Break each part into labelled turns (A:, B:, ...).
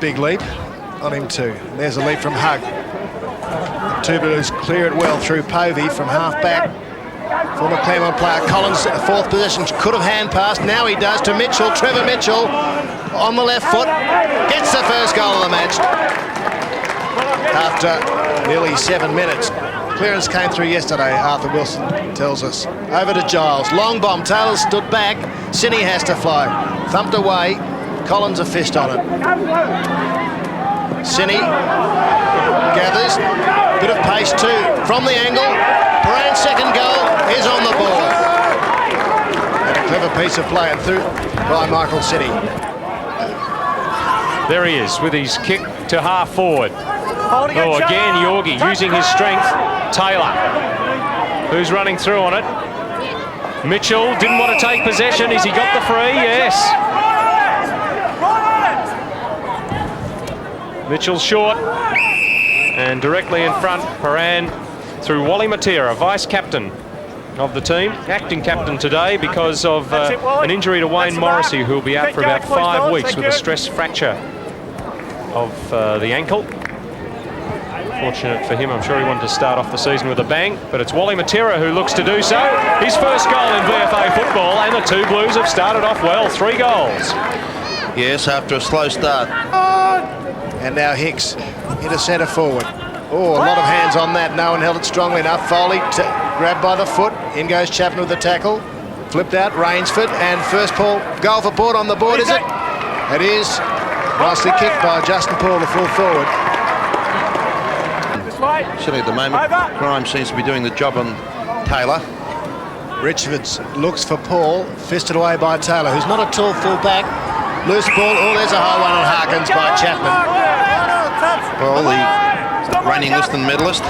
A: Big leap on him too. And there's a leap from Hug. The two Blues clear it well through Povey from half back. Former Claremont player Collins, fourth position, could have hand passed. Now he does to Mitchell. Trevor Mitchell on the left foot gets the first goal of the match after nearly 7 minutes. Clearance came through yesterday, Arthur Wilson tells us. Over to Giles. Long bomb. Taylor stood back. Sinney has to fly. Thumped away. Collins a fist on it. Sinney gathers. Bit of pace too. From the angle. Paran's second goal is on the board. And a clever piece of play and through by Michael Sinney.
B: There he is with his kick to half forward. Oh, again, Yorgie using his strength. Taylor, who's running through on it. Mitchell didn't want to take possession. Has he got the free? Yes. Mitchell short. And directly in front, Paran through Wally Matera, vice-captain of the team. Acting captain today because of an injury to Wayne Morrissey, who will be out for about 5 weeks with a stress fracture of the ankle. Fortunate for him, I'm sure he wanted to start off the season with a bang, but it's Wally Matera who looks to do so. His first goal in VFA football, and the two Blues have started off well, 3 goals.
C: Yes, after a slow start.
A: And now Hicks into centre forward. Oh, a lot of hands on that. No one held it strongly enough. Foley grabbed by the foot. In goes Chapman with the tackle. Flipped out, Rainsford, and first Paul goal for Port on the board, is it? It is. Nicely kicked by Justin Paul, the full forward.
C: Certainly at the moment, Grime seems to be doing the job on Taylor.
A: Richards looks for Paul, fisted away by Taylor, who's not a tall full back. Loose ball. Oh, there's a high one on Harkins by Chapman.
C: Well, the reigning Liston medalist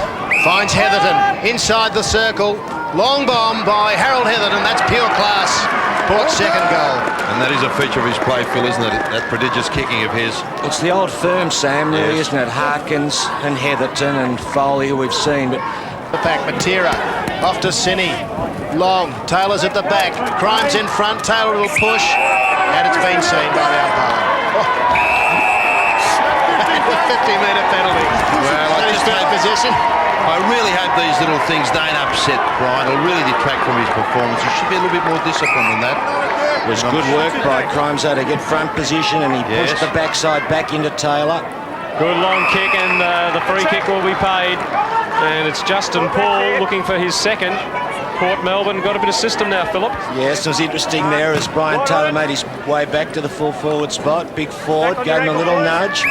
A: finds Heatherton inside the circle. Long bomb by Harold Heatherton. That's pure class. Port's second goal.
C: And that is a feature of his play, Phil, isn't it? That prodigious kicking of his.
D: It's the old firm, Sam, really,
C: yes,
D: isn't it? Harkins and Heatherton and Foley, who we've seen. But
A: the back, Matera off to Sinney. Long. Taylor's at the back. Crimes in front. Taylor will push. And it's been seen by the umpire. Oh. 50-metre penalty.
C: Well, I just hope
A: possession.
C: I really hope these little things don't upset Brian. It'll really detract from his performance. He should be a little bit more disciplined than that.
D: It was good work by Crimes to get front position, and he pushed the backside back into Taylor.
B: Good long kick, and the free kick will be paid. And it's Justin Paul looking for his second. Port Melbourne got a bit of system now, Philip.
D: Yes, it was interesting there as Brian Taylor made his way back to the full forward spot. Big forward, gave him a little nudge.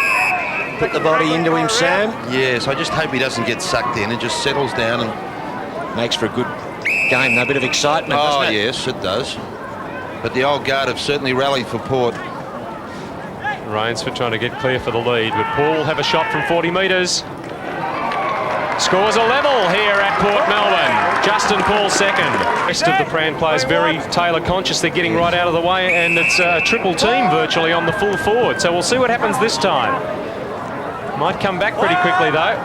D: Put the body into him, Sam.
C: Yes, I just hope he doesn't get sucked in and just settles down and
D: makes for a good game. A bit of excitement, doesn't it?
C: Yes, it does. But the old guard have certainly rallied for Port.
B: Rainsford trying to get clear for the lead, but Paul have a shot from 40 metres. Scores a level here at Port Melbourne. Justin Paul second. The rest of the Prahran players very Taylor conscious. They're getting right out of the way, and it's a triple team virtually on the full forward. So we'll see what happens this time. Might come back pretty quickly though.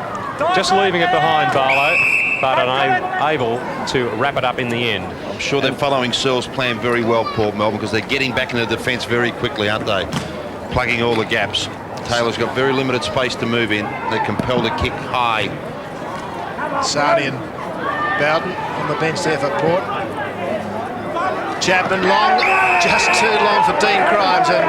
B: Just leaving it behind Barlow, but unable to wrap it up in the end.
C: I'm sure they're following Searle's plan very well, Port Melbourne, because they're getting back into defence very quickly, aren't they? Plugging all the gaps. Taylor's got very limited space to move in. They're compelled to kick high.
A: Sardi and Bowden on the bench there for Port. Chapman long, just too long for Dean Crimes, and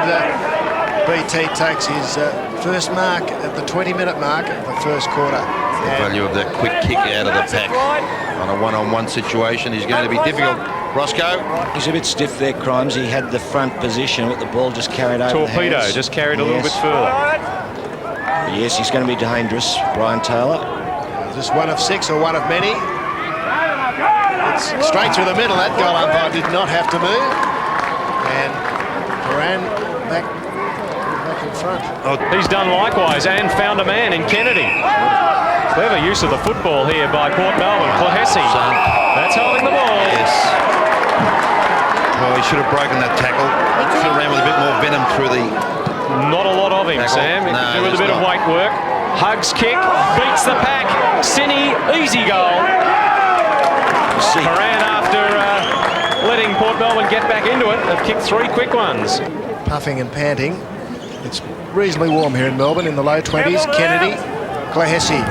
A: BT takes his first mark at the 20-minute mark of the first quarter.
C: The value of that quick kick out of the pack on a one-on-one situation is going to be difficult. Roscoe?
D: He's a bit stiff there, Crimes. He had the front position, but the ball just carried over.
B: Torpedo, just carried a little bit further.
D: But yes, he's going to be dangerous, Brian Taylor.
A: Just one of 6 or one of many. It's straight through the middle. That goal umpire did not have to move. And Paran back in front.
B: Oh, he's done likewise and found a man in Kennedy. Clever use of the football here by Port Melbourne. Clohessy. That's holding the ball.
C: Yes. Well, he should have broken that tackle. Should have ran with a bit more venom through the...
B: Not a lot of him,
C: tackle.
B: Sam.
C: No,
B: do with a bit of weight work. Hugs kick, beats the pack. Sinney, easy goal. Paran, after letting Port Melbourne get back into it, have kicked 3 quick ones.
A: Puffing and panting. It's reasonably warm here in Melbourne, in the low 20s. Kennedy, Klahesi.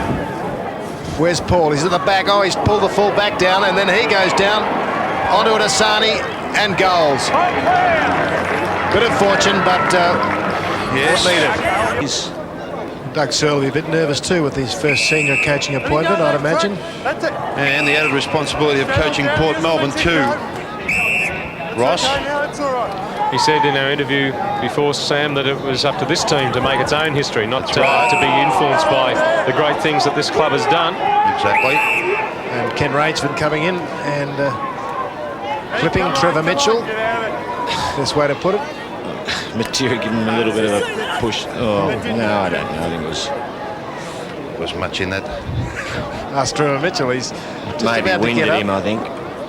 A: Where's Paul? He's at the back. Oh, he's pulled the full back down, and then he goes down onto an Asani and goals. Bit of fortune, but
C: Yes.
A: needed. Doug Searle will be a bit nervous too with his first senior coaching appointment, I'd imagine.
C: And the added responsibility of coaching Port Melbourne too. Ross?
B: He said in our interview before, Sam, that it was up to this team to make its own history, not to be influenced by the great things that this club has done.
C: Exactly.
A: And Ken Rainsford coming in and clipping Trevor Mitchell. Best way to put it.
D: Matera giving him a little bit of a push. Oh, no, I don't know. I think it
C: Was much in that.
A: Ask Trevor Mitchell. He's just
D: maybe
A: about to
D: winded
A: get
D: him,
A: up.
D: I think.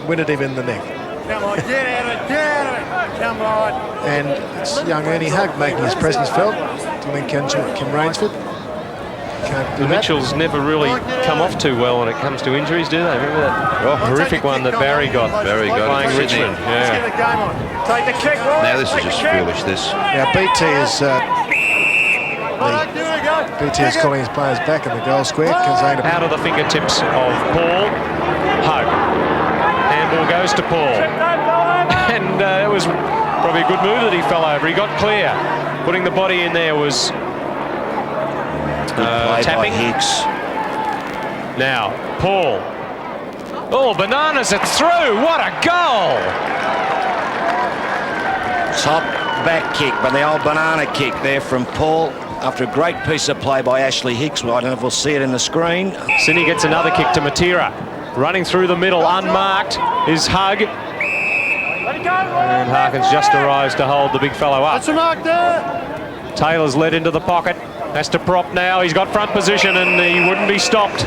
A: Winded him in the neck.
E: Come on, get out of it, come on.
A: And it's young Ernie Hug making his presence felt. I think Ken Rainsford can't do
B: The
A: that.
B: Mitchells never really come off too well when it comes to injuries, do they? Remember that horrific one that Barry got
C: Barry got
B: playing
C: it, Sydney.
B: Richmond?
E: Let's get
B: Yeah.
E: the game on. Take the kick, Roy.
C: Now this is
E: Take
C: just
E: the kick.
C: foolish, this.
A: Now BT is calling his players back in the goal square.
B: Out of the fingertips of Paul. Hug. Handball goes to Paul. And it was probably a good move that he fell over. He got clear. Putting the body in there was
D: Played
B: tapping.
D: by Hicks.
B: Now, Paul. Oh, bananas, it's through. What a goal!
D: Top back kick, but the old banana kick there from Paul after a great piece of play by Ashley Hicks. Well, I don't know if we'll see it in the screen.
B: Sydney gets another kick to Matera. Running through the middle, unmarked, is Hug. And Harkins just arrives to hold the big fellow up.
E: That's a mark there.
B: Taylor's led into the pocket. Has to prop now. He's got front position and he wouldn't be stopped.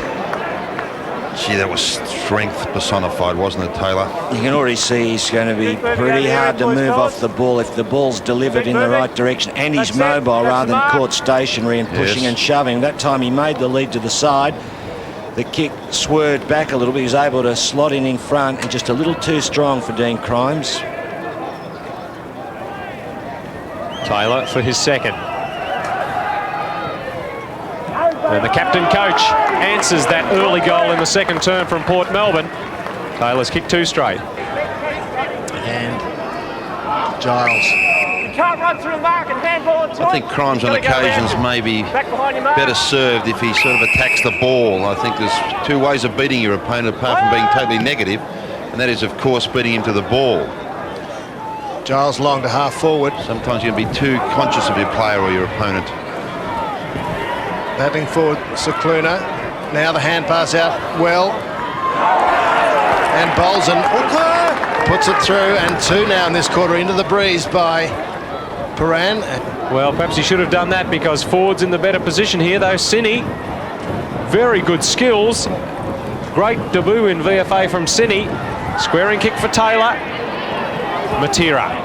C: Gee, that was strength personified, wasn't it, Taylor?
D: You can already see he's going to be pretty hard to move off the ball if the ball's delivered in the right direction, and he's mobile rather than caught stationary and pushing
C: Yes.
D: and shoving. That time he made the lead to the side. The kick swerved back a little bit. He was able to slot in front and just a little too strong for Dean Crimes.
B: Taylor for his second. And the captain coach answers that early goal in the second term from Port Melbourne. Taylor's kicked two straight.
A: And Giles.
E: You can't run through the mark and handball it to
C: I think Crimes on occasions may be better served if he sort of attacks the ball. I think there's two ways of beating your opponent apart from being totally negative, and that is, of course, beating him to the ball.
A: Giles long to half forward.
C: Sometimes you can be too conscious of your player or your opponent.
A: Battling forward, Cicluna. Now the hand pass out well. And Bolson puts it through, and two now in this quarter into the breeze by Paran.
B: Well, perhaps he should have done that because Ford's in the better position here, though. Cine, very good skills. Great debut in VFA from Cine. Squaring kick for Taylor. Matera.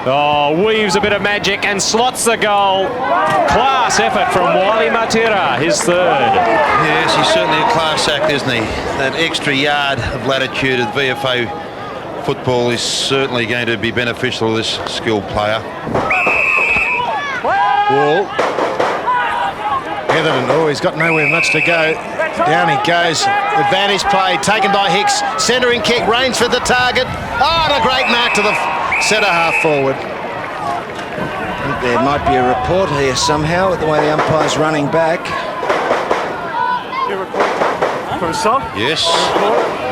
B: Oh, weaves a bit of magic and slots the goal. Class effort from Wally Matera, his third.
C: Yes, he's certainly a class act, isn't he? That extra yard of latitude at VFA football is certainly going to be beneficial to this skilled player.
A: Wall. Heatherton, oh, he's got nowhere much to go. Down he goes. Advantage play taken by Hicks. Centering kick, Rainsford the target. Oh, and a great mark to the centre half forward.
D: I think there might be a report here somehow with the way the umpire's running back.
E: For assault?
C: Yes,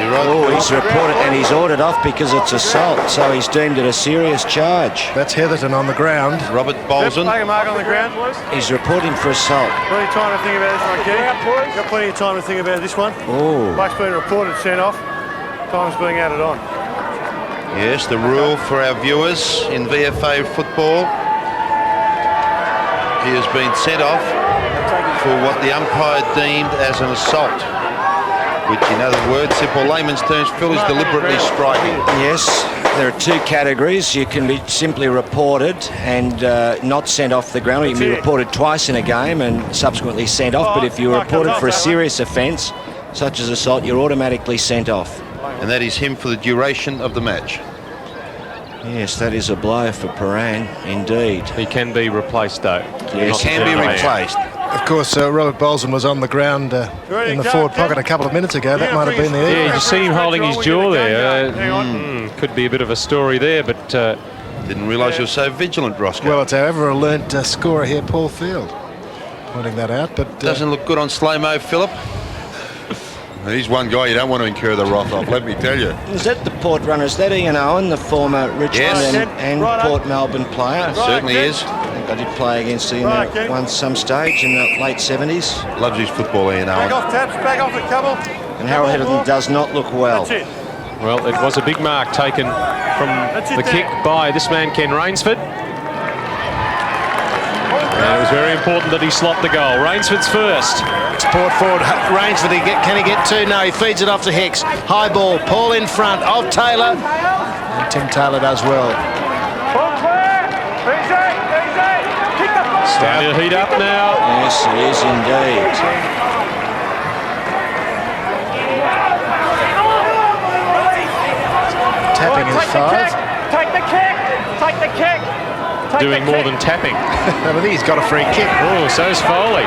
C: you're right.
D: Oh, he's reported and he's ordered off because it's assault, so he's deemed it a serious charge.
A: That's Heatherton on the ground.
C: Robert Bolson.
E: Take a mark on the ground, boys.
D: He's reporting for assault.
E: Plenty of time to think about this one, Kenny. Got plenty of time to think about this one.
D: Oh,
E: Buck's been reported, sent off. Time's being added on.
C: Yes, the rule for our viewers in VFA football. He has been sent off for what the umpire deemed as an assault, which in other words, simple layman's terms, Phil, is deliberately striking.
D: yes. There are two categories. You can be simply reported and not sent off the ground. You can be reported twice in a game and subsequently sent off. But if you're reported for a serious offence, such as assault, you're automatically sent off.
C: And that is him for the duration of the match.
D: Yes, that is a blow for Paran, indeed.
B: He can be replaced, though.
C: Yes, can be replaced.
A: Of course, Robert Bolson was on the ground in the forward pocket a couple of minutes ago. That might have been the
B: Yeah, you see him holding his jaw there. Could be a bit of a story there, but...
C: Didn't realise you were so vigilant, Roscoe.
A: Well, it's our ever-alert scorer here, Paul Field, pointing that out. But
C: doesn't look good on slow-mo, Philip. He's one guy you don't want to incur the wrath of, let me tell you.
D: Is that the Port runner? Is that Ian Owen, the former Richmond
C: Yes.
D: and Port Melbourne player?
C: Certainly is.
D: I think I did play against Ian at one some stage in the late 70s.
C: Loves his football, Ian Owen.
E: Back off, Taps, back off the couple.
D: And Harold Heatherton does not look well.
E: That's it.
B: Well, it was a big mark taken from the kick by this man, Ken Rainsford. And it was very important that he slot the goal. Rainsford's first.
A: it's Port forward. Rainsford, can he get two? No, he feeds it off to Hicks. High ball, Paul in front of Taylor. And Tim Taylor does well.
B: Starting to heat up now.
D: Yes, he is indeed.
A: Tapping is 5.
F: Take the kick! Take the kick!
B: Doing more than tapping.
A: No, but he's got a free kick.
B: Oh, so's Foley.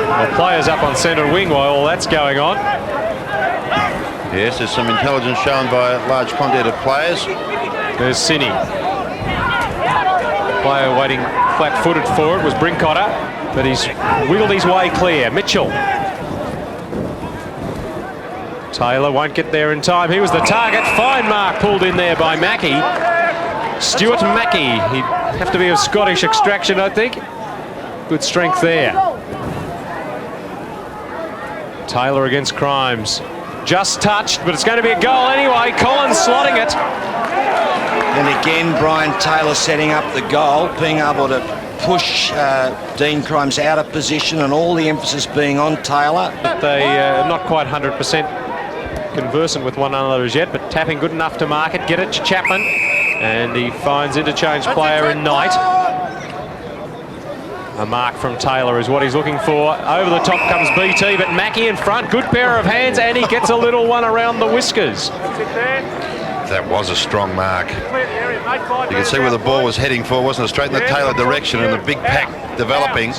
B: Well, players up on centre wing while all that's going on.
C: Yes, there's some intelligence shown by a large contingent of players.
B: There's Cini. Player waiting flat-footed for it was Brincotter, but he's wiggled his way clear. Mitchell. Taylor won't get there in time. He was the target. Fine mark pulled in there by Mackey. Stuart Mackey. He'd have to be of Scottish extraction, I think. Good strength there. Taylor against Crimes. Just touched, but it's going to be a goal anyway. Collins slotting it.
D: And again, Brian Taylor setting up the goal, being able to push Dean Crimes out of position, and all the emphasis being on Taylor.
B: They are not quite 100% conversant with one another as yet, but tapping good enough to mark it. Get it to Chapman, and he finds interchange player in Knight. A mark from Taylor is what he's looking for. Over the top comes BT, but Mackey in front. Good pair of hands, and he gets a little one around the whiskers.
C: That was a strong mark. You can see where the ball was heading for, wasn't it? Straight in the Taylor direction, and the big pack developing.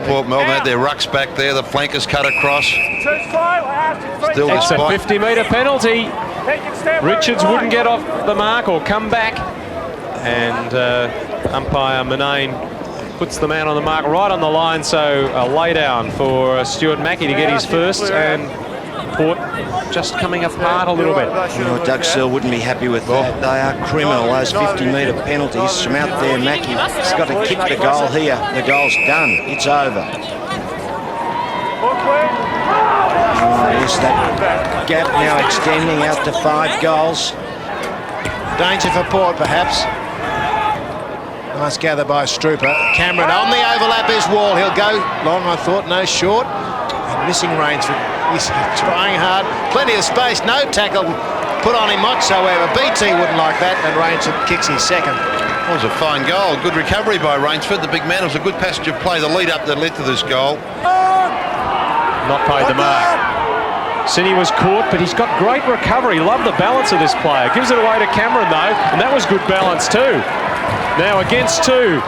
C: Port Melbourne had their rucks back there. The flankers cut across. Still
B: It's a
C: despite
B: 50-metre penalty. Richards wouldn't get off the mark or come back. And umpire Manane puts the man on the mark right on the line. So a lay down for Stuart Mackey to get his first. And Port just coming apart a little bit.
D: You know, Doug Searle wouldn't be happy with that. They are criminal, those 50-metre penalties from out there. Mackey's got to kick the goal here. The goal's done. It's over. There's that gap now extending out to 5 goals.
A: Danger for Port, perhaps. Nice gather by Strooper. Cameron on the overlap is Wall. He'll go long, I thought, no short. And missing Rainsford. He's trying hard. Plenty of space. No tackle put on him whatsoever. BT wouldn't like that, and Rainsford kicks his second.
C: That was a fine goal. Good recovery by Rainsford. The big man. It was a good passage of play. The lead up that led to this goal.
B: Not paid the mark. Cini was caught, but he's got great recovery. Love the balance of this player. Gives it away to Cameron, though, and that was good balance, too. Now against 2.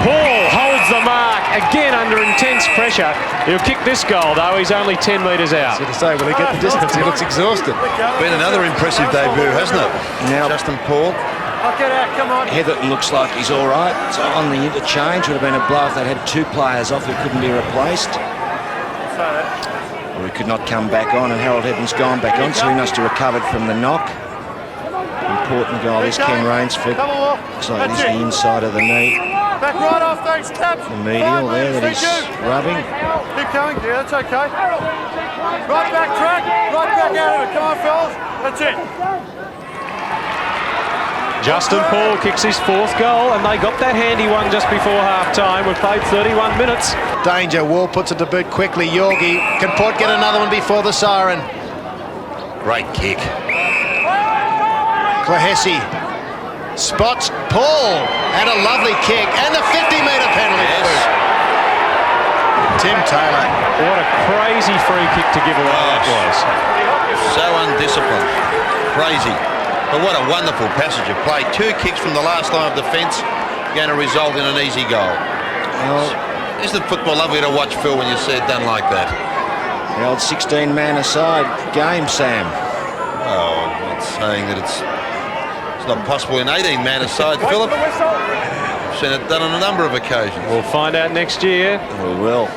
B: Paul holds the mark, again under intense pressure. He'll kick this goal, though. He's only 10 metres out.
A: To say, will he get the distance? He looks exhausted.
C: Been another impressive debut, hasn't it?
D: Now,
C: Justin Paul.
E: Get out, come on.
D: Heatherton looks like he's all right. It's on the interchange. Would have been a blow if they'd had 2 players off who couldn't be replaced. Or he could not come back on, and Harold Heatherton's gone back on, so he must have recovered from the knock. Important goal is Ken Rainsford. Looks like he's the inside of the knee.
E: Back right off, thanks, Taps.
D: The medial there that he's rubbing.
E: Keep going, yeah, that's okay. Right back track, right back out of it. Come on, fellas. That's it.
B: Justin Paul kicks his 4th goal, and they got that handy one just before half-time. We've played 31 minutes.
A: Danger. Wall puts it to boot quickly. Yorgie. Can Port get another one before the siren?
C: Great kick.
A: Clahesi spots Paul, and a lovely kick, and a 50-metre penalty.
C: Yes.
A: Tim Taylor.
B: What a crazy free kick to give away that was.
C: So undisciplined. crazy. But what a wonderful passage of play. 2 kicks from the last line of defence going to result in an easy goal.
D: Well,
C: isn't football lovely to watch, Phil, when you see it done like that?
D: The old 16-man aside game, Sam.
C: Oh, I'm not saying that it's not possible in 18-man aside, Philip. I've seen it done on a number of occasions.
B: We'll find out next year.
D: We will.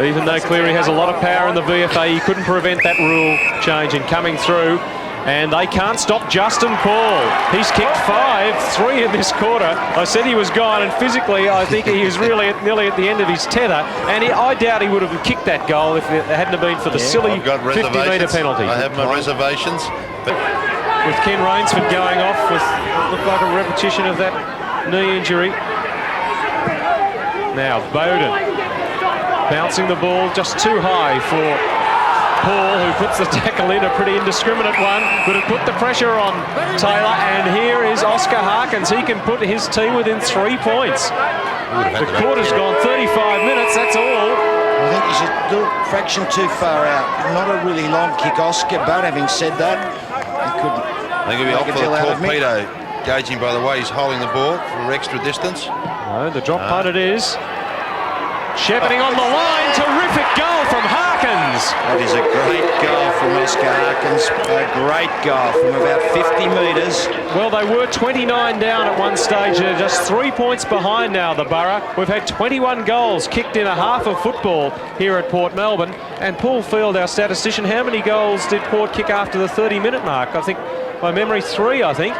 B: Even though Cleary has a lot of power in the VFA, he couldn't prevent that rule change in coming through. And they can't stop Justin Paul. He's kicked 5-3 in this quarter. I said he was gone, and physically I think he was really nearly at the end of his tether. And I doubt he would have kicked that goal if it hadn't been for the silly 50-metre penalty.
C: I have my reservations. But
B: with Ken Rainsford going off with what looked like a repetition of that knee injury. Now Bowden bouncing the ball just too high for Paul, who puts the tackle in, a pretty indiscriminate one, but it put the pressure on Taylor. And here is Oscar Harkins. He can put his team within 3 points. The quarter's gone 35 minutes, that's all.
D: I think he's a little fraction too far out. Not a really long kick, Oscar, but having said that, he couldn't.
C: I think he'll be off for the torpedo, gauging by the way he's holding the ball for extra distance.
B: No, the drop punt it is. Shepherding on the line, terrific goal from Harkins.
D: That is a great goal from Oscar Harkins. A great goal from about 50 metres.
B: Well, they were 29 down at one stage. They're just 3 points behind now, the Borough. We've had 21 goals kicked in a half of football here at Port Melbourne. And Paul Field, our statistician, how many goals did Port kick after the 30-minute mark? I think, by memory, 3, I think.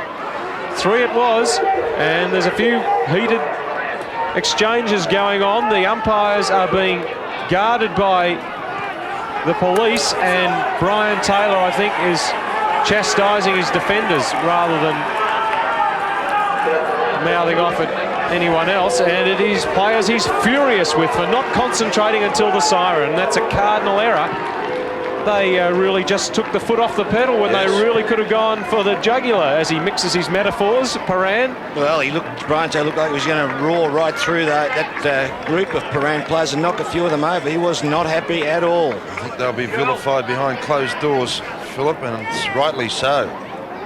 B: 3 it was. And there's a few heated exchanges going on. The umpires are being guarded by the police, and Brian Taylor, I think, is chastising his defenders rather than mouthing off at anyone else. And it is players he's furious with for not concentrating until the siren. That's a cardinal error. They really just took the foot off the pedal when they really could have gone for the jugular, as he mixes his metaphors. Paran.
D: Well, Brian Taylor looked like he was going to roar right through that group of Paran players and knock a few of them over. He was not happy at all.
C: I think they'll be vilified behind closed doors, Philip, and it's rightly so.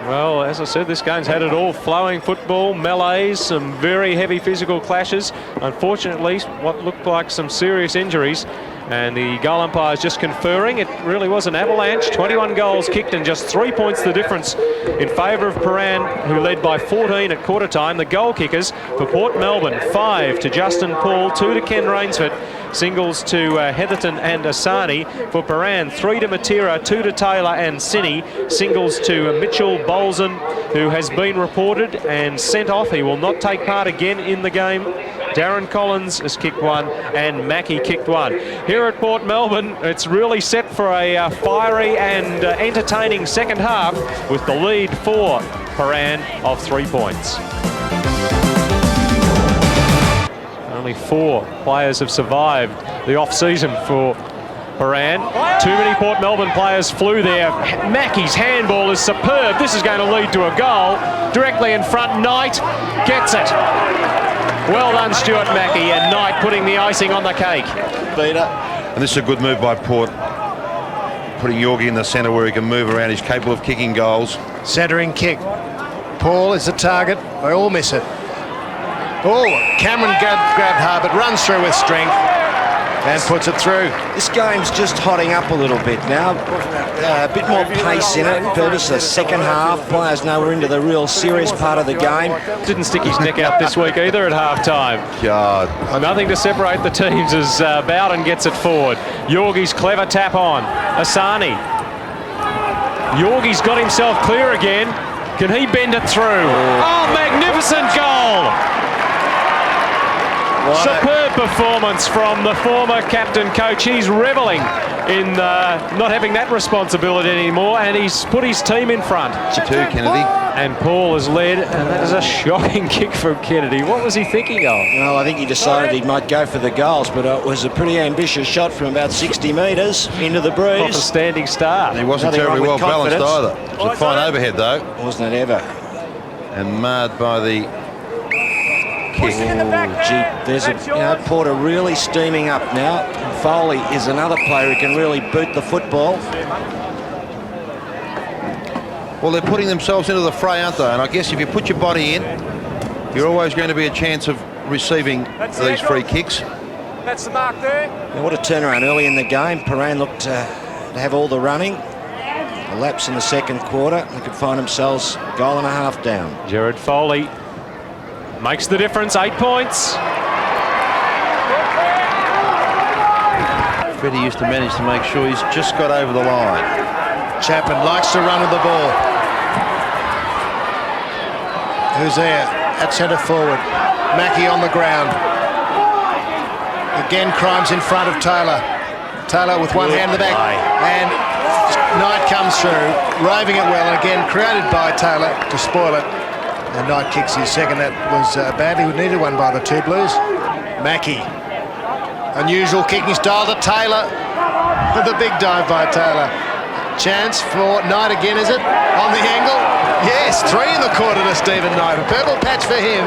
B: Well, as I said, this game's had it all. Flowing football, melees, some very heavy physical clashes. Unfortunately, what looked like some serious injuries. And the goal umpire is just conferring. It really was an avalanche. 21 goals kicked and just 3 points the difference in favour of Paran, who led by 14 at quarter time. The goal kickers for Port Melbourne, 5 to Justin Paul, 2 to Ken Rainsford. Singles to Heatherton and Asani. For Paran, 3 to Matera, 2 to Taylor and Sinney. Singles to Mitchell Bolson, who has been reported and sent off. He will not take part again in the game. Darren Collins has kicked 1 and Mackie kicked 1. Here at Port Melbourne, it's really set for a fiery and entertaining second half, with the lead for Paran of 3 points. Only 4 players have survived the off-season for Paran. Too many Port Melbourne players flew there. Mackie's handball is superb. This is going to lead to a goal. Directly in front, Knight gets it. Well done, Stuart Mackey, and Knight putting the icing on the cake.
D: Peter.
C: And this is a good move by Port, putting Yorgie in the centre where he can move around. He's capable of kicking goals.
A: Centering kick. Paul is the target. They all miss it. Oh, Cameron grabbed hard, but runs through with strength and puts it through.
D: This game's just hotting up a little bit now. A bit more pace in it. Purpose the second half. Players know we're into the real serious part of the game.
B: Didn't stick his neck out this week either at half-time.
C: God.
B: Nothing to separate the teams as Bowden gets it forward. Yorgie's clever tap on. Asani. Yorgie's got himself clear again. Can he bend it through? Oh, magnificent goal! Superb performance from the former captain coach. He's revelling in not having that responsibility anymore, and he's put his team in front.
C: 2, Kennedy.
B: And Paul has led, and that is a shocking kick from Kennedy. What was he thinking of?
D: Well, I think he decided he might go for the goals, but it was a pretty ambitious shot from about 60 metres into the breeze.
B: Off a standing start.
C: He wasn't terribly well balanced either. It was a fine overhead though.
D: Wasn't it ever?
C: And marred by the kick.
D: Gee, there's Porter really steaming up now. Foley is another player who can really boot the football.
C: Well, they're putting themselves into the fray, aren't they? And I guess if you put your body in, you're always going to be a chance of receiving these free kicks.
F: That's the mark there.
D: Now, what a turnaround early in the game. Paran looked to have all the running. A lapse in the second quarter. They could find themselves goal and a half down.
B: Jared Foley makes the difference, 8 points.
C: Freddie used to manage to make sure he's just got over the line.
A: Chapman likes to run with the ball. Who's there? At centre forward. Mackie on the ground. Again, Crimes in front of Taylor. Taylor with one hand in the back. And Knight comes through, roving it well. And again, created by Taylor to spoil it. And Knight kicks his second. That was badly needed one by the two Blues. Mackie. Unusual kicking style to Taylor. With a big dive by Taylor. Chance for Knight again, is it? On the angle. Yes, 3 in the quarter to Stephen Knight. A purple patch for him.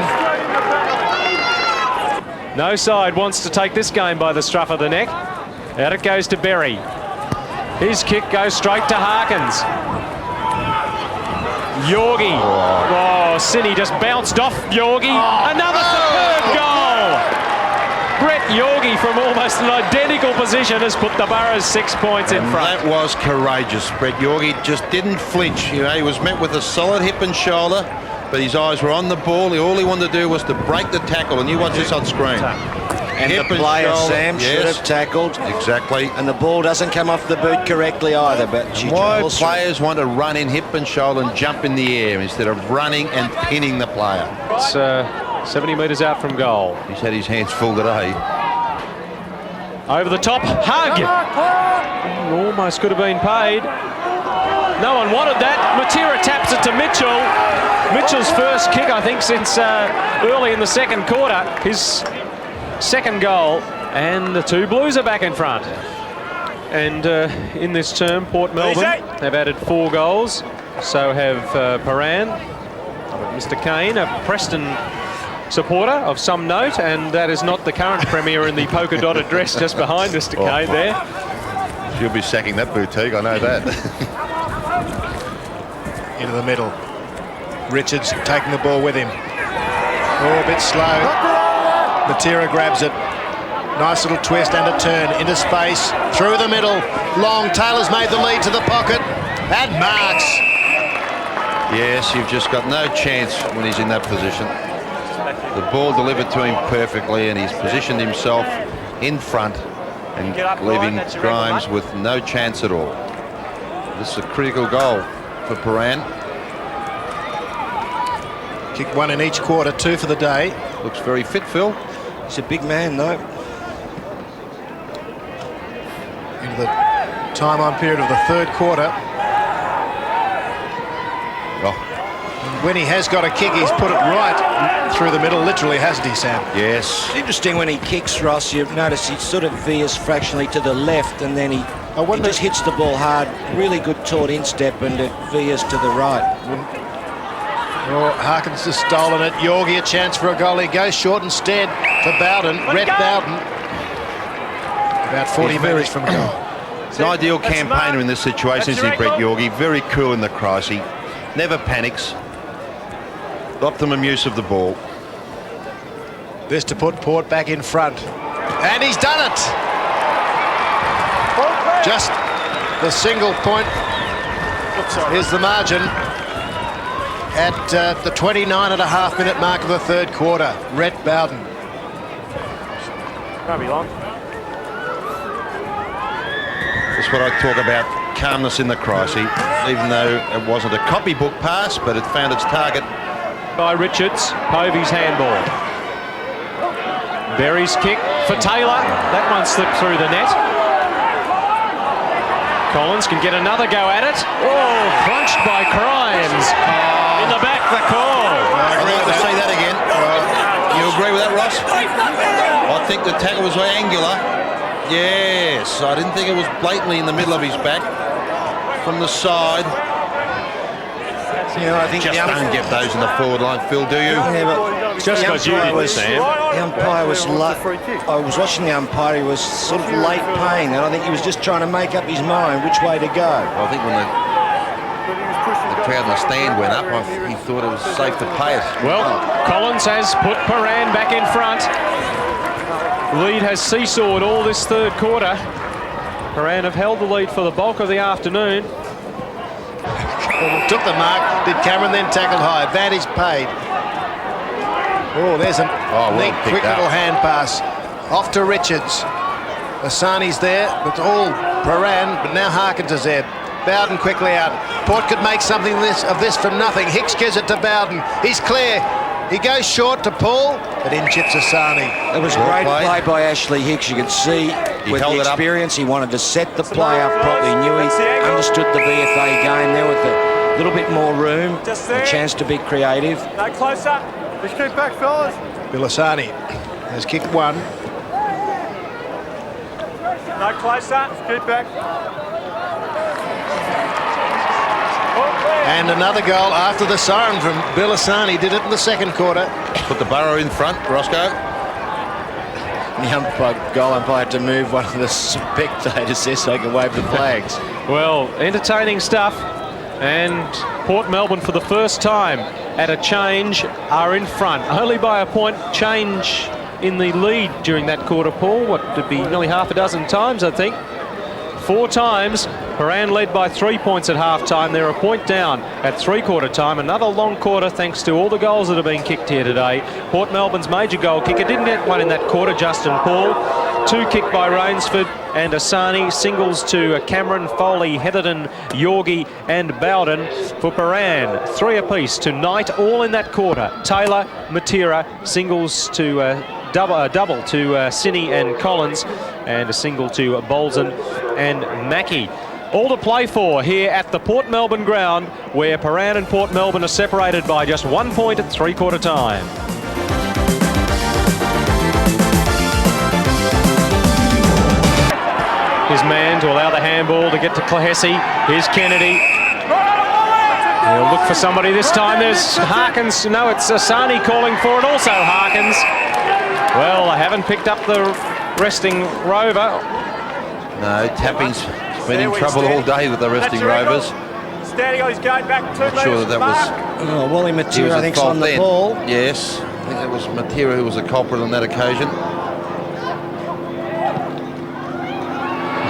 B: No side wants to take this game by the scruff of the neck. Out it goes to Berry. His kick goes straight to Harkins. Yorgi. Oh, Cini just bounced off Yorgi. Another superb goal. Brett Yorgi from almost an identical position has put the Burrows 6 points in front.
C: That was courageous. Brett Yorgi just didn't flinch. You know, he was met with a solid hip and shoulder, but his eyes were on the ball. All he wanted to do was to break the tackle, and you watch this on screen.
D: And the player, Sam, should have tackled.
C: Exactly.
D: And the ball doesn't come off the boot correctly either. But
C: why players want to run in hip and shoulder and jump in the air instead of running and pinning the player?
B: It's 70 metres out from goal.
C: He's had his hands full today.
B: Over the top, hug. Almost could have been paid. No one wanted that. Matera taps it to Mitchell. Mitchell's first kick, I think, since early in the second quarter. His second goal, and the two Blues are back in front. And in this term, Port Melbourne have added 4 goals. So have Paran, Mr. Kane, a Preston supporter of some note, and that is not the current premier in the polka-dotted dress just behind Mr. Kane there.
C: She'll be sacking that boutique, I know that.
A: Into the middle. Richards taking the ball with him. Oh, a bit slow. Matera grabs it. Nice little twist and a turn into space. Through the middle. Long. Taylor's made the lead to the pocket. And marks.
C: Yes, you've just got no chance when he's in that position. The ball delivered to him perfectly, and he's positioned himself in front and leaving Grimes with no chance at all. This is a critical goal for Paran.
A: Kick 1 in each quarter, 2 for the day.
C: Looks very fit, Phil.
D: He's a big man, though.
A: Into the time-on period of the third quarter.
C: Oh.
A: When he has got a kick, he's put it right through the middle, literally, hasn't he, Sam?
C: Yes.
D: It's interesting when he kicks, Ross, you've noticed he sort of veers fractionally to the left, and then he just hits the ball hard. Really good taut instep, and it veers to the right.
A: Oh, Harkins has stolen it. Yorgi a chance for a goal. He goes short instead for Bowden. Rhett Bowden. About 40 metres from goal.
C: It's an ideal campaigner in this situation, isn't he, Brett Yorgi? Very cool in the crisis. He never panics. Optimum use of the ball.
A: This to put Port back in front. And he's done it! Just the single point is the margin at the 29.5-minute mark of the third quarter. Rhett Bowden.
F: Can't be long.
C: That's what I talk about, calmness in the crisis, even though it wasn't a copybook pass, but it found its target.
B: By Richards, Povey's handball. Berry's kick for Taylor. That one slipped through the net. Collins can get another go at it. Oh, crunched by Crimes. In the back, the call.
C: I'd like to see that again. You agree with that, Ross? I think the tackle was angular. Yes, I didn't think it was blatantly in the middle of his back. From the side.
D: Yeah, I think
C: just don't get those in the forward line, Phil, do you?
D: Yeah, but
B: just because you didn't, Sam.
D: The umpire was I was watching the umpire. He was sort of late paying, and I think he was just trying to make up his mind which way to go.
C: Well, I think when the crowd in the stand went up. He thought it was safe to pay it.
B: Well, Collins has put Paran back in front. Lead has seesawed all this third quarter. Paran have held the lead for the bulk of the afternoon.
A: Took the mark, did Cameron, then tackled high. Advantage paid. Oh, there's a neat, quick little hand pass. Off to Richards. Asani's there, but all Prahran, but now Harkins is there. Bowden quickly out. Port could make something of this from nothing. Hicks gives it to Bowden. He's clear. He goes short to Paul, but in chips Asani.
D: It was a great play by Ashley Hicks. You could see with the experience, he wanted to set the play up properly. He knew he understood the VFA game there with a little bit more room, a chance to be creative.
F: No closer.
E: Just keep back, fellas.
A: Bill Asani has kicked one.
F: No closer.
E: Just keep back.
A: And another goal after the siren from Bill Asani. Did it in the second quarter.
C: Put the Burrow in front, Roscoe.
D: The goal umpire had to move one of the spectators there so they can wave the flags.
B: Well, entertaining stuff. And Port Melbourne, for the first time at a change, are in front. Only by a point. Change in the lead during that quarter, Paul. What would be nearly half a dozen times, I think. 4 times. Paran led by 3 points at half-time. They're a point down at three-quarter time. Another long quarter thanks to all the goals that have been kicked here today. Port Melbourne's major goal kicker didn't get one in that quarter, Justin Paul. 2 kicked by Rainsford and Asani. Singles to Cameron, Foley, Heatherton, Yorgie and Bowden for Paran. 3 apiece to Knight, all in that quarter. Taylor, Matera, singles to double to Sinney and Collins, and a single to Bolzen and Mackey. All to play for here at the Port Melbourne ground, where Paran and Port Melbourne are separated by just 1 point at three-quarter time. His man to allow the handball to get to Clohessy. Here's Kennedy. He'll look for somebody this time. There's Harkins. No, it's Asani calling for it. Also Harkins. Well, I haven't picked up the resting rover.
C: No, Tapping's been in trouble all day with the resting rovers.
F: Standing on his going back 2 metres.
C: Not sure that was.
D: Wally Matera, I think, on the ball.
C: Yes, I think that was Matera who was the culprit on that occasion.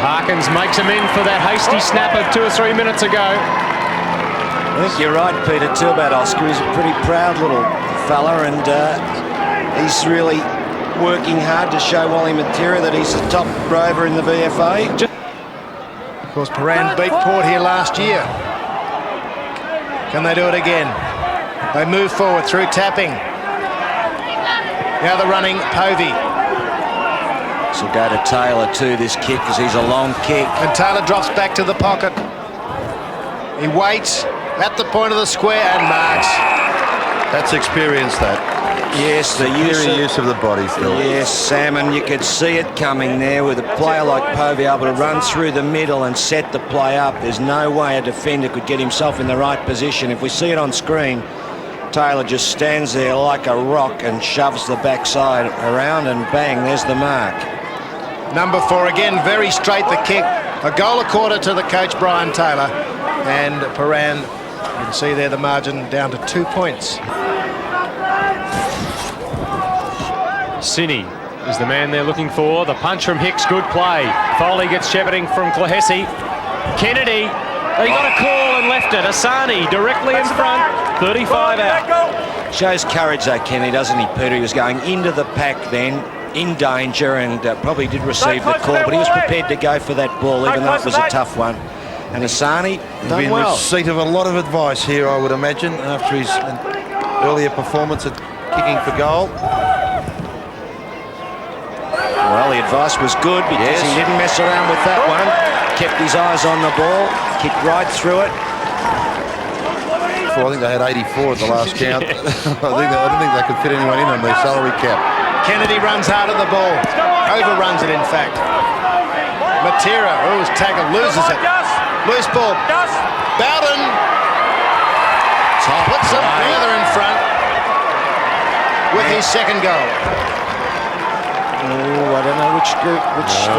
B: Harkins makes him in for that hasty snapper 2 or 3 minutes ago.
D: I think you're right, Peter, too, about Oscar. He's a pretty proud little fella, and he's really working hard to show Wally Matera that he's the top rover in the VFA.
A: Of course, Paran beat Port here last year. Can they do it again? They move forward through tapping. Now the running Povey.
D: So go to Taylor too, this kick, because he's a long kick.
A: And Taylor drops back to the pocket. He waits at the point of the square and marks.
C: That's experience, that.
D: Yes, the
C: use of the body, Phil.
D: Yes, Sam, and you could see it coming there with a player like Povey able to run through the middle and set the play up. There's no way a defender could get himself in the right position. If we see it on screen, Taylor just stands there like a rock and shoves the backside around, and bang, there's the mark.
A: Number 4 again, very straight the kick. A goal a quarter to the coach, Brian Taylor. And Paran, you can see there the margin down to 2 points.
B: Sinney is the man they're looking for. The punch from Hicks, good play. Foley gets shepherding from Clohessy. Kennedy, he got a call and left it. Asani directly in front, 35 out.
D: Shows courage though, Kennedy, doesn't he, Peter? He was going into the pack then, in danger, and probably did receive the call, but he was prepared to go for that ball, even though it was a tough one. And Asani done
C: in
D: well.
C: Receipt of a lot of advice here, I would imagine, after his earlier performance at kicking for goal.
D: Well, the advice was good because he didn't mess around with that one. Kept his eyes on the ball, kicked right through it.
C: I think they had 84 at the last count. I don't think they could fit anyone in on their salary cap.
A: Kennedy runs hard at the ball. Overruns it, in fact. Matera, who's tackled, loses it. Loose ball. Bowden puts them further in front with his second goal.
D: Oh, I don't know which team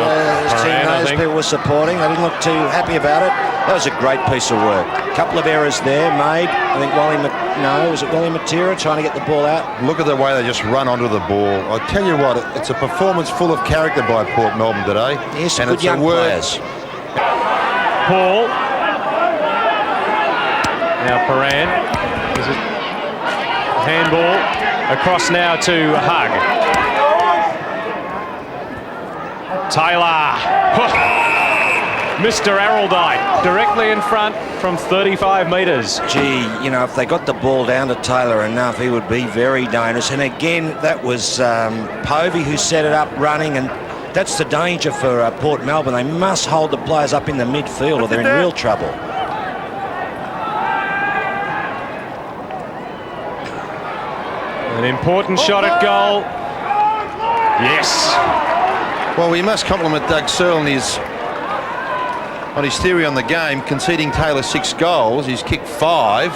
B: Paran, I
D: those
B: think.
D: people were supporting. They didn't look too happy about it. That was a great piece of work. A couple of errors there made. I think was it Wally Matera trying to get the ball out?
C: Look at the way they just run onto the ball. I tell you what, it's a performance full of character by Port Melbourne today.
D: Yes,
C: and
D: good
C: it's
D: young
C: a word.
D: players.
B: Paul. Now Paran. Is it handball across now to Hug. Taylor. Mr. Araldite directly in front from 35 metres.
D: Gee, you know, if they got the ball down to Taylor enough, he would be very dangerous. And again, that was Povey who set it up running, and that's the danger for Port Melbourne. They must hold the players up in the midfield or they're in real trouble.
B: An important shot at goal. Yes.
C: Well, we must compliment Doug Searle on his theory on the game, conceding Taylor 6 goals. He's kicked 5,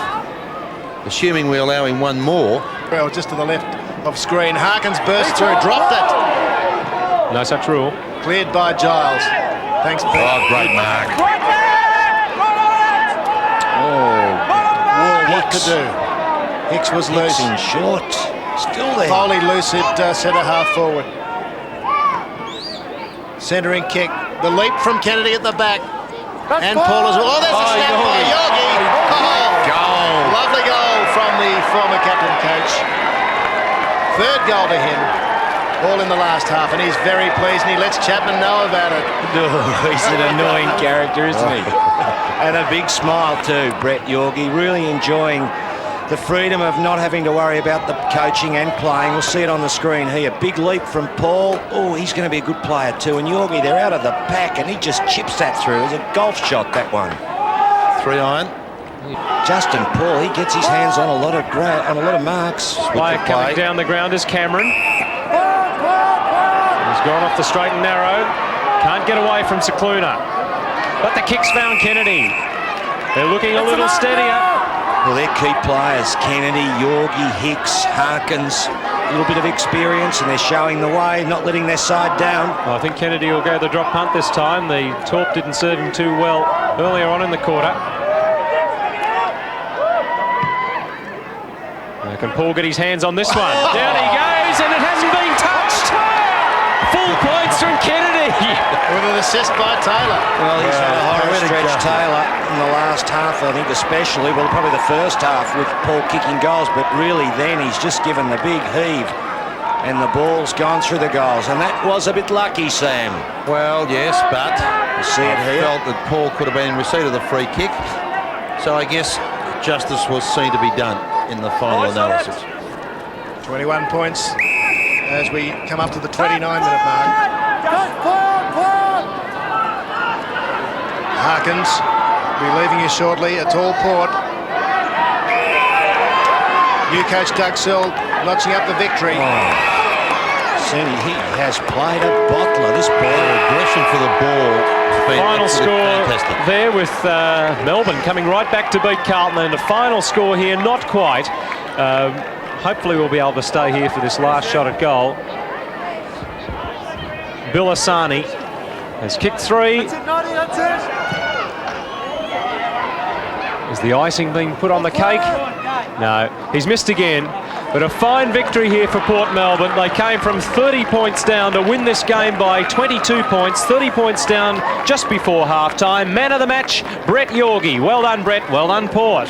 C: assuming we allow him 1 more.
A: Well, just to the left of screen. Harkins burst through, dropped it.
B: No such rule.
A: Cleared by Giles. Thanks, Pete.
C: Oh, great mark.
A: What to do? Hicks was loose.
D: In short. Still there.
A: Foley loose at centre half forward. Centering kick. The leap from Kennedy at the back. And Paul as well. Oh, there's a snap by Yogi.
C: Goal.
A: Lovely goal from the former captain coach. 3rd goal to him. All in the last half, and he's very pleased, and he lets Chapman know about it.
D: He's an annoying character, isn't he? And a big smile too, Brett Yorgie, really enjoying the freedom of not having to worry about the coaching and playing. We'll see it on the screen here. Big leap from Paul. Oh, he's going to be a good player too. And Yorgie, they're out of the pack, and he just chips that through. It was a golf shot, that one.
C: 3 iron.
D: Justin Paul, he gets his hands on a lot of marks.
B: Player coming down the ground is Cameron. He's gone off the straight and narrow. Can't get away from Cicluna. But the kick's found Kennedy. They're looking a little steadier.
D: Well, they're key players. Kennedy, Yorgie, Hicks, Harkins. A little bit of experience, and they're showing the way, not letting their side down.
B: I think Kennedy will go the drop punt this time. The torp didn't serve him too well earlier on in the quarter. Now can Paul get his hands on this one? Down he goes, and it hasn't been touched. Full points from Kennedy.
A: With an assist by Taylor.
D: Well, he's had a horror stretch, Taylor, in the last half, I think especially. Well, probably the first half with Paul kicking goals, but really then he's just given the big heave and the ball's gone through the goals. And that was a bit lucky, Sam.
C: Well, yes, but
D: You see it here.
C: felt that Paul could have been in receipt of the free kick. So I guess justice was seen to be done in the final analysis.
A: 21 points as we come up to the 29-minute mark. Harkins will be leaving you shortly. It's all Port. New coach Doug Searle notching up the victory.
D: He has played a bottler, this ball.
C: Aggression for the ball has been
B: Final
C: absolutely
B: score
C: fantastic.
B: there with Melbourne coming right back to beat Carlton, and a final score here, not quite. Hopefully we'll be able to stay here for this last shot at goal. Bilasani has kicked 3.
E: That's it, 90, that's it.
B: Is the icing being put on the cake? No, he's missed again. But a fine victory here for Port Melbourne. They came from 30 points down to win this game by 22 points. 30 points down just before half-time. Man of the match, Brett Yorgie. Well done, Brett. Well done, Port.